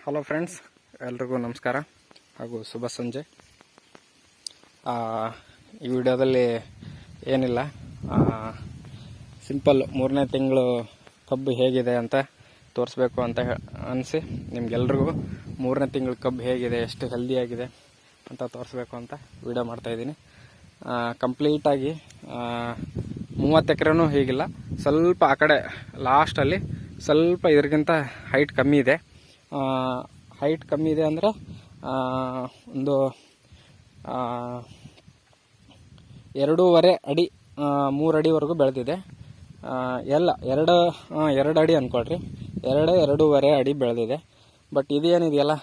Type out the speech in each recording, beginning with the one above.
Hello friends, ಎಲ್ರಿಗೂ ನಮಸ್ಕಾರ ಹಾಗೂ ಶುಭ ಸಂಜೆ. ಈ ವಿಡಿಯೋದಲ್ಲಿ ಏನಿಲ್ಲ, ಸಿಂಪಲ್ 3ನೇ ತಿಂಗಳು ಕಬ್ಬು ಹೇಗಿದೆ ಅಂತ ತೋರಿಸ್ಬೇಕು ಅಂತ ಅನಿಸಿ ನಿಮ್ಗೆಲ್ರಿಗೂ 3ನೇ ತಿಂಗಳು ಕಬ್ಬು ಹೇಗಿದೆ, ಎಷ್ಟು ಹೆಲ್ದಿಯಾಗಿದೆ ಅಂತ ತೋರಿಸ್ಬೇಕು ಅಂತ ವಿಡಿಯೋ ಮಾಡ್ತಾಯಿದ್ದೀನಿ. ಕಂಪ್ಲೀಟಾಗಿ 30 ಎಕರೆನೂ ಹೀಗಿಲ್ಲ, ಸ್ವಲ್ಪ ಆ ಕಡೆ ಲಾಸ್ಟಲ್ಲಿ ಸ್ವಲ್ಪ ಇದಕ್ಕಿಂತ ಹೈಟ್ ಕಮ್ಮಿ ಇದೆ. ಹೈಟ್ ಕಮ್ಮಿ ಇದೆ ಅಂದರೆ ಒಂದು 2.5 ಅಡಿ 3 ಅಡಿವರೆಗೂ ಬೆಳೆದಿದೆ. ಎರಡು ಅಡಿ ಅಂದ್ಕೊಳ್ರಿ, 2.5 ಅಡಿ ಬೆಳೆದಿದೆ. ಬಟ್ ಇದೇನಿದೆಯಲ್ಲ,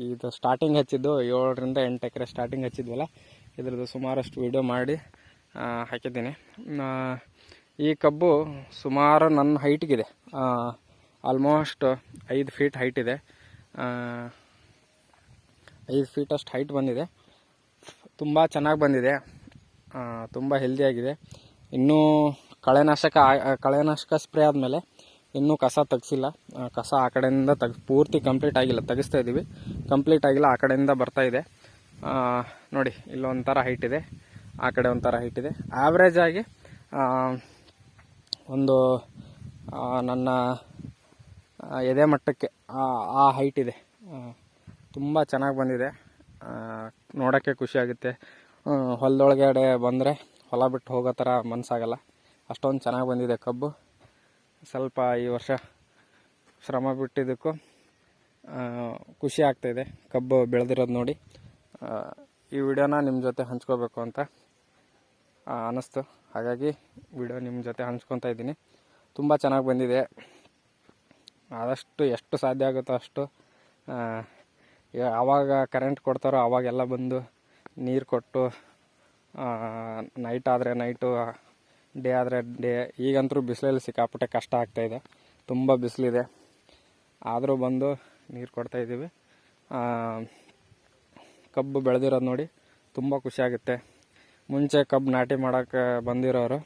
ಇದು ಸ್ಟಾರ್ಟಿಂಗ್ ಹಚ್ಚಿದ್ದು 7ರಿಂದ 8 ಎಕರೆ ಸ್ಟಾರ್ಟಿಂಗ್ ಹಚ್ಚಿದ್ವಲ್ಲ, ಇದ್ರದ್ದು ಸುಮಾರಷ್ಟು ವಿಡಿಯೋ ಮಾಡಿ ಹಾಕಿದ್ದೀನಿ. ಈ ಕಬ್ಬು ಸುಮಾರು ನನ್ನ ಹೈಟ್ಗಿದೆ, ಆಲ್ಮೋಸ್ಟ್ 5 ಫೀಟ್ ಹೈಟ್ ಇದೆ. 5 ಫೀಟಷ್ಟು ಹೈಟ್ ಬಂದಿದೆ. ತುಂಬ ಚೆನ್ನಾಗಿ ಬಂದಿದೆ, ತುಂಬ ಹೆಲ್ದಿಯಾಗಿದೆ. ಇನ್ನೂ ಕಳೆನಾಶಕ ಸ್ಪ್ರೇ ಆದಮೇಲೆ ಇನ್ನೂ ಕಸ ತೆಗ್ಸಿಲ್ಲ. ಕಸ ಆ ಕಡೆಯಿಂದ ಪೂರ್ತಿ ಕಂಪ್ಲೀಟ್ ಆಗಿಲ್ಲ, ತೆಗಿಸ್ತಾ ಇದ್ದೀವಿ. ಕಂಪ್ಲೀಟ್ ಆಗಿಲ್ಲ, ಆ ಕಡೆಯಿಂದ ಬರ್ತಾ ಇದೆ. ನೋಡಿ, ಇಲ್ಲೊಂಥರ ಹೈಟ್ ಇದೆ, ಆ ಕಡೆ ಒಂಥರ ಹೈಟ್ ಇದೆ. ಆವ್ರೇಜ್ ಆಗಿ ಒಂದು ನನ್ನ ಎದೆ ಮಟ್ಟಕ್ಕೆ ಆ ಹೈಟ್ ಇದೆ. ತುಂಬ ಚೆನ್ನಾಗಿ ಬಂದಿದೆ, ನೋಡೋಕ್ಕೆ ಖುಷಿಯಾಗುತ್ತೆ. ಹೊಲದೊಳಗಡೆ ಬಂದರೆ ಹೊಲ ಬಿಟ್ಟು ಹೋಗೋ ಥರ ಮನಸ್ಸಾಗಲ್ಲ, ಅಷ್ಟೊಂದು ಚೆನ್ನಾಗಿ ಬಂದಿದೆ ಕಬ್ಬು. ಸ್ವಲ್ಪ ಈ ವರ್ಷ ಶ್ರಮ ಬಿಟ್ಟಿದ್ದಕ್ಕೂ ಖುಷಿ ಆಗ್ತಾಯಿದೆ ಕಬ್ಬು ಬೆಳೆದಿರೋದು ನೋಡಿ. ಈ ವಿಡಿಯೋನ ನಿಮ್ಮ ಜೊತೆ ಹಂಚ್ಕೋಬೇಕು ಅಂತ ಅನ್ನಿಸ್ತು, ಹಾಗಾಗಿ ವಿಡಿಯೋ ನಿಮ್ಮ ಜೊತೆ ಹಂಚ್ಕೊತಾ ಇದ್ದೀನಿ. ತುಂಬ ಚೆನ್ನಾಗಿ ಬಂದಿದೆ. ಆದಷ್ಟು ಎಷ್ಟು ಸಾಧ್ಯ ಆಗುತ್ತೋ ಅಷ್ಟು ಯಾವಾಗ ಕರೆಂಟ್ ಕೊಡ್ತಾರೋ ಆವಾಗೆಲ್ಲ ಬಂದು ನೀರು ಕೊಟ್ಟು, ನೈಟ್ ಆದರೆ ನೈಟು, ಡೇ ಆದರೆ ಡೇ. ಈಗಂತೂ ಬಿಸಿಲಲ್ಲಿ ಸಿಕ್ಕಾಪಟ್ಟೆ ಕಷ್ಟ ಆಗ್ತಾಯಿದೆ, ತುಂಬ ಬಿಸಿಲಿದೆ. ಆದರೂ ಬಂದು ನೀರು ಕೊಡ್ತಾಯಿದ್ದೀವಿ. ಕಬ್ಬು ಬೆಳೆದಿರೋದು ನೋಡಿ ತುಂಬ ಖುಷಿಯಾಗುತ್ತೆ. ಮುಂಚೆ ಕಬ್ಬು ನಾಟಿ ಮಾಡೋಕ್ಕೆ ಬಂದಿರೋರು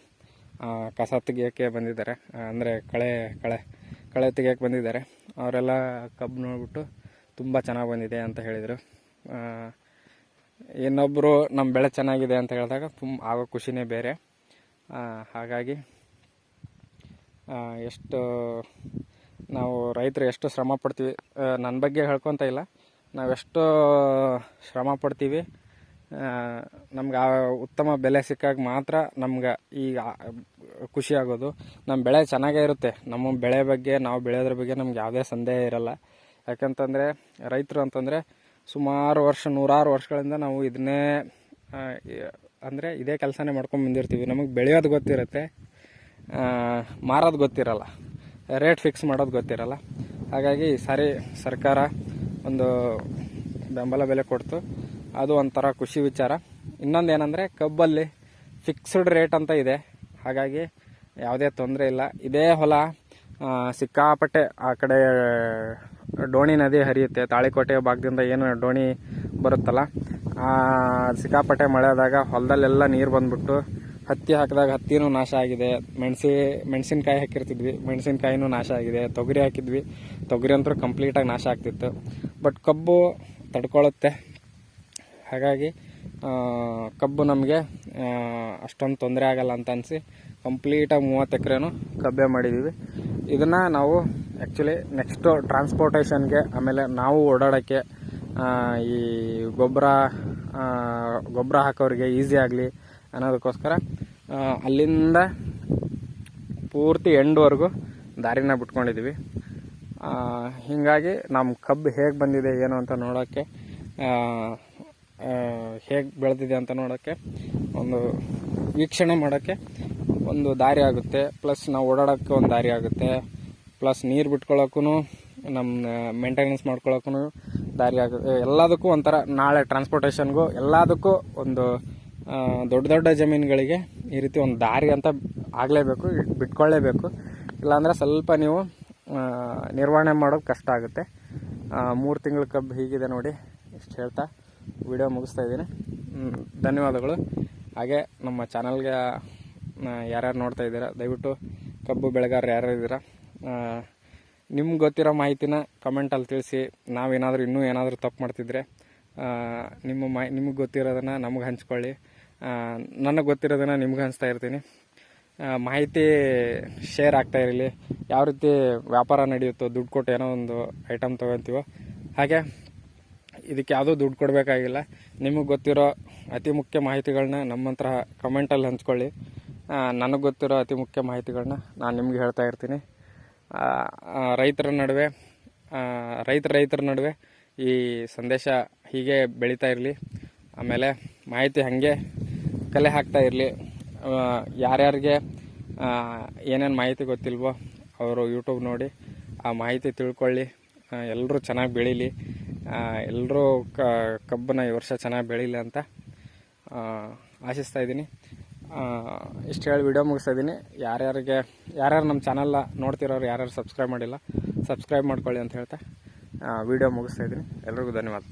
ಕಸ ತೆಗಿಯೋಕ್ಕೆ ಬಂದಿದ್ದಾರೆ, ಅಂದರೆ ಕಳೆ ತೆಗಿಯೋಕ್ಕೆ ಬಂದಿದ್ದಾರೆ. ಅವರೆಲ್ಲ ಕಬ್ಬು ನೋಡಿಬಿಟ್ಟು ತುಂಬ ಚೆನ್ನಾಗಿ ಬಂದಿದೆ ಅಂತ ಹೇಳಿದರು. ಇನ್ನೊಬ್ಬರು ನಮ್ಮ ಬೆಳೆ ಚೆನ್ನಾಗಿದೆ ಅಂತ ಹೇಳಿದಾಗ ಆಗೋ ಖುಷಿನೇ ಬೇರೆ. ಹಾಗಾಗಿ ಎಷ್ಟು ನಾವು ರೈತರು ಎಷ್ಟು ಶ್ರಮ ಪಡ್ತೀವಿ, ನನ್ನ ಬಗ್ಗೆ ಹೇಳ್ಕೊತ ಇಲ್ಲ, ನಾವೆಷ್ಟು ಶ್ರಮ ಪಡ್ತೀವಿ, ನಮ್ಗೆ ಆ ಉತ್ತಮ ಬೆಲೆ ಸಿಕ್ಕಾಗ ಮಾತ್ರ ನಮ್ಗೆ ಈಗ ಖುಷಿ ಆಗೋದು. ನಮ್ಮ ಬೆಳೆ ಚೆನ್ನಾಗೇ ಇರುತ್ತೆ, ನಮ್ಮ ಬೆಳೆ ಬಗ್ಗೆ, ನಾವು ಬೆಳೆಯೋದ್ರ ಬಗ್ಗೆ ನಮ್ಗೆ ಯಾವುದೇ ಸಂದೇಹ ಇರಲ್ಲ. ಯಾಕಂತಂದರೆ ರೈತರು ಅಂತಂದರೆ ಸುಮಾರು ನೂರಾರು ವರ್ಷಗಳಿಂದ ನಾವು ಇದನ್ನೇ ಅಂದರೆ ಇದೇ ಕೆಲಸನೇ ಮಾಡ್ಕೊಂಡು ಬಂದಿರ್ತೀವಿ. ನಮಗೆ ಬೆಳೆಯೋದು ಗೊತ್ತಿರುತ್ತೆ, ಮಾರೋದು ಗೊತ್ತಿರಲ್ಲ, ರೇಟ್ ಫಿಕ್ಸ್ ಮಾಡೋದು ಗೊತ್ತಿರಲ್ಲ. ಹಾಗಾಗಿ ಈ ಸಾರಿ ಸರ್ಕಾರ ಒಂದು ಬೆಂಬಲ ಬೆಲೆ ಕೊಡ್ತು, ಅದು ಒಂಥರ ಖುಷಿ ವಿಚಾರ. ಇನ್ನೊಂದು ಏನಂದರೆ ಕಬ್ಬಲ್ಲಿ ಫಿಕ್ಸ್ಡ್ ರೇಟ್ ಅಂತ ಇದೆ, ಹಾಗಾಗಿ ಯಾವುದೇ ತೊಂದರೆ ಇಲ್ಲ. ಇದೇ ಹೊಲ ಸಿಕ್ಕಾಪಟ್ಟೆ ಆ ಕಡೆ ಡೋಣಿ ನದಿ ಹರಿಯುತ್ತೆ, ತಾಳಿಕೋಟೆ ಭಾಗದಿಂದ ಏನು ಡೋಣಿ ಬರುತ್ತಲ್ಲ, ಸಿಕ್ಕಾಪಟ್ಟೆ ಮಳೆ ಆದಾಗ ಹೊಲದಲ್ಲೆಲ್ಲ ನೀರು ಬಂದ್ಬಿಟ್ಟು ಹತ್ತಿ ಹಾಕಿದಾಗ ಹತ್ತಿನೂ ನಾಶ ಆಗಿದೆ. ಮೆಣಸಿನ್ಕಾಯಿ ಹಾಕಿರ್ತಿದ್ವಿ, ಮೆಣಸಿನ್ಕಾಯಿನೂ ನಾಶ ಆಗಿದೆ. ತೊಗರಿ ಹಾಕಿದ್ವಿ, ತೊಗರಿ ಅಂತೂ ಕಂಪ್ಲೀಟಾಗಿ ನಾಶ ಆಗ್ತಿತ್ತು. ಬಟ್ ಕಬ್ಬು ತಡ್ಕೊಳ್ಳುತ್ತೆ, ಹಾಗಾಗಿ ಕಬ್ಬು ನಮಗೆ ಅಷ್ಟೊಂದು ತೊಂದರೆ ಆಗಲ್ಲ ಅಂತ ಅನಿಸಿ ಕಂಪ್ಲೀಟಾಗಿ 30 ಎಕರೆನೂ ಕಬ್ಬೆ ಮಾಡಿದ್ದೀವಿ. ಇದನ್ನು ನಾವು ಆ್ಯಕ್ಚುಲಿ ನೆಕ್ಸ್ಟು ಟ್ರಾನ್ಸ್ಪೋರ್ಟೇಷನ್ಗೆ, ಆಮೇಲೆ ನಾವು ಓಡಾಡೋಕ್ಕೆ, ಈ ಗೊಬ್ಬರ ಹಾಕೋರಿಗೆ ಈಸಿ ಆಗಲಿ ಅನ್ನೋದಕ್ಕೋಸ್ಕರ ಅಲ್ಲಿಂದ ಪೂರ್ತಿ ಎಂಡ್ವರೆಗೂ ದಾರಿನ ಬಿಟ್ಕೊಂಡಿದ್ದೀವಿ. ಹೀಗಾಗಿ ನಮ್ಮ ಕಬ್ಬು ಹೇಗೆ ಬಂದಿದೆ ಏನು ಅಂತ ನೋಡೋಕ್ಕೆ, ಹೇಗೆ ಬೆಳೆದಿದೆ ಅಂತ ನೋಡೋಕ್ಕೆ, ಒಂದು ವೀಕ್ಷಣೆ ಮಾಡೋಕ್ಕೆ ಒಂದು ದಾರಿ ಆಗುತ್ತೆ. ಪ್ಲಸ್ ನಾವು ಓಡಾಡೋಕ್ಕೆ ಒಂದು ದಾರಿ ಆಗುತ್ತೆ. ಪ್ಲಸ್ ನೀರು ಬಿಟ್ಕೊಳ್ಳೋಕ್ಕೂ, ನಮ್ಮ ಮೇಂಟೆನೆನ್ಸ್ ಮಾಡ್ಕೊಳ್ಳೋಕ್ಕೂ ದಾರಿ ಆಗುತ್ತೆ. ಎಲ್ಲದಕ್ಕೂ ಒಂಥರ, ನಾಳೆ ಟ್ರಾನ್ಸ್ಪೋರ್ಟೇಷನ್ಗೂ ಎಲ್ಲದಕ್ಕೂ ಒಂದು ದೊಡ್ಡ ಜಮೀನುಗಳಿಗೆ ಈ ರೀತಿ ಒಂದು ದಾರಿ ಅಂತ ಆಗಲೇಬೇಕು, ಬಿಟ್ಕೊಳ್ಳೇಬೇಕು. ಇಲ್ಲಾಂದರೆ ಸ್ವಲ್ಪ ನೀವು ನಿರ್ವಹಣೆ ಮಾಡೋದು ಕಷ್ಟ ಆಗುತ್ತೆ. 3 ತಿಂಗಳ ಕಬ್ಬು ಹೀಗಿದೆ ನೋಡಿ, ಇಷ್ಟು ಹೇಳ್ತಾ ವಿಡಿಯೋ ಮುಗಿಸ್ತಾ ಇದ್ದೀನಿ. ಧನ್ಯವಾದಗಳು. ಹಾಗೆ ನಮ್ಮ ಚಾನಲ್ಗೆ ಯಾರ್ಯಾರು ನೋಡ್ತಾ ಇದ್ದೀರಾ, ದಯವಿಟ್ಟು ಕಬ್ಬು ಬೆಳೆಗಾರರು ಯಾರ್ಯಾರು ಇದ್ದೀರಾ ನಿಮ್ಗೆ ಗೊತ್ತಿರೋ ಮಾಹಿತಿನ ಕಮೆಂಟಲ್ಲಿ ತಿಳಿಸಿ. ನಾವೇನಾದರೂ ಇನ್ನೂ ಏನಾದರೂ ತಪ್ಪು ಮಾಡ್ತಿದ್ರೆ ನಿಮಗೆ ಗೊತ್ತಿರೋದನ್ನು ನಮಗೆ ಹಂಚ್ಕೊಳ್ಳಿ. ನನಗೆ ಗೊತ್ತಿರೋದನ್ನು ನಿಮ್ಗೆ ಹಂಚ್ತಾ ಇರ್ತೀನಿ. ಮಾಹಿತಿ ಶೇರ್ ಆಗ್ತಾ ಇರಲಿ. ಯಾವ ರೀತಿ ವ್ಯಾಪಾರ ನಡೆಯುತ್ತೋ, ದುಡ್ಡು ಕೊಟ್ಟು ಏನೋ ಒಂದು ಐಟಮ್ ತೊಗೊತೀವೋ ಹಾಗೆ ಇದಕ್ಕೆ ಯಾವುದೂ ದುಡ್ಡು ಕೊಡಬೇಕಾಗಿಲ್ಲ. ನಿಮಗೆ ಗೊತ್ತಿರೋ ಅತಿ ಮುಖ್ಯ ಮಾಹಿತಿಗಳನ್ನ ನಮ್ಮ ಹತ್ರ ಕಮೆಂಟಲ್ಲಿ ಹಂಚ್ಕೊಳ್ಳಿ. ನನಗೆ ಗೊತ್ತಿರೋ ಅತಿ ಮುಖ್ಯ ಮಾಹಿತಿಗಳನ್ನ ನಾನು ನಿಮ್ಗೆ ಹೇಳ್ತಾ ಇರ್ತೀನಿ. ರೈತರ ನಡುವೆ ಈ ಸಂದೇಶ ಹೀಗೆ ಬೆಳೀತಾ ಇರಲಿ. ಆಮೇಲೆ ಮಾಹಿತಿ ಹಾಗೆ ಕಲೆ ಹಾಕ್ತಾ ಇರಲಿ. ಯಾರ್ಯಾರಿಗೆ ಏನೇನು ಮಾಹಿತಿ ಗೊತ್ತಿಲ್ವೋ ಅವರು ಯೂಟ್ಯೂಬ್ ನೋಡಿ ಆ ಮಾಹಿತಿ ತಿಳ್ಕೊಳ್ಳಿ. ಎಲ್ಲರೂ ಚೆನ್ನಾಗಿ ಬೆಳೀಲಿ. ಎಲ್ಲರೂ ಕಬ್ಬನ್ನು ಈ ವರ್ಷ ಚೆನ್ನಾಗಿ ಬೆಳೀಲಿ ಅಂತ ಆಶಿಸ್ತಾ ಇದ್ದೀನಿ. ಇಷ್ಟು ಹೇಳಿ ವಿಡಿಯೋ ಮುಗಿಸ್ತಾ ಇದ್ದೀನಿ. ಯಾರ್ಯಾರು ನಮ್ಮ ಚಾನಲ್ನ ನೋಡ್ತಿರೋರು ಯಾರ್ಯಾರು ಸಬ್ಸ್ಕ್ರೈಬ್ ಮಾಡಿಲ್ಲ, ಸಬ್ಸ್ಕ್ರೈಬ್ ಮಾಡ್ಕೊಳ್ಳಿ ಅಂತ ಹೇಳ್ತಾ ವಿಡಿಯೋ ಮುಗಿಸ್ತಾ ಇದ್ದೀನಿ. ಎಲ್ರಿಗೂ ಧನ್ಯವಾದ.